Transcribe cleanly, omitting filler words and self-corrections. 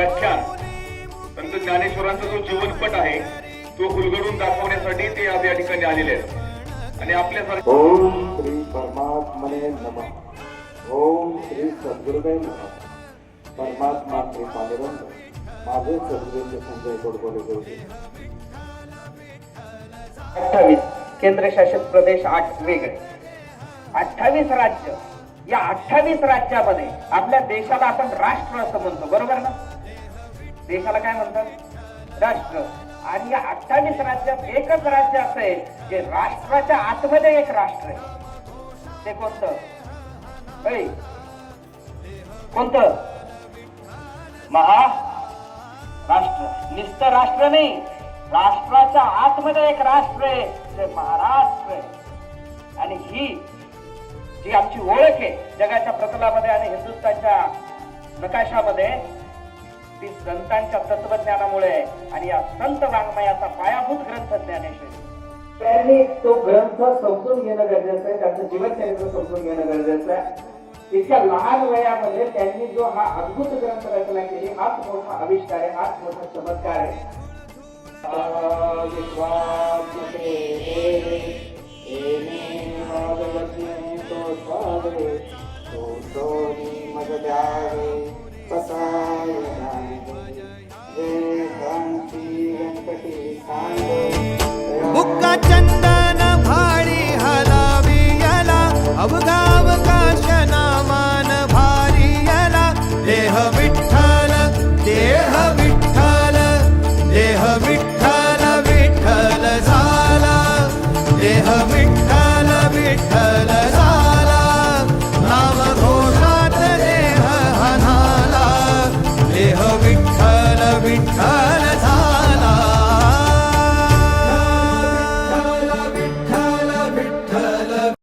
व्याख्यान संत ज्ञानेश्वरांचा जो जीवनपट आहे तो उलगडून दाखवण्यासाठी ते आज या ठिकाणी आलेले आहेत आणि आपल्यासारखे ओम श्री परमात्मने नमः. ओम श्री सद्गुरुदेव नमः. परमात्मा श्री पांडुरंग माझे सद्गुरू संजय गोडबोले गुरुजी. 28 केंद्रशासित प्रदेश 8 वेगळे 28 राज्य. या 28 राज्यामध्ये आपल्या देशाला आपण राष्ट्र असं म्हणतो, बरोबर ना? देशाला काय म्हणतात? राष्ट्र. आणि या 28 राज्यात एकच राज्य असं आहे जे राष्ट्राच्या आतमध्ये एक राष्ट्र आहे. ते कोणतं? कोणतं? महाराष्ट्र. नुसतं राष्ट्र नाही, राष्ट्राच्या आतमध्ये एक राष्ट्र आहे, ते महाराष्ट्र आहे. आणि ही जी आमची ओळख आहे जगाच्या प्रतलामध्ये आणि हिंदुस्थानच्या नकाशामध्ये, ती संतांच्या तत्वज्ञानामुळे आणि या संत वाङ्मयाचा पायाभूत ग्रंथ ज्ञानेश्वरी. त्यांनी तो ग्रंथ समजून घेणं गरजेचं आहे, त्याचं जीवनचरित्र समजून घेणं गरजेचं आहे. इतक्या लहान वयामध्ये त्यांनी जो हा अद्भुत ग्रंथ रचना केली, हाच मोठा आविष्कार आहे, हाच मोठा चमत्कार आहे. तो सोनी मग द्यावे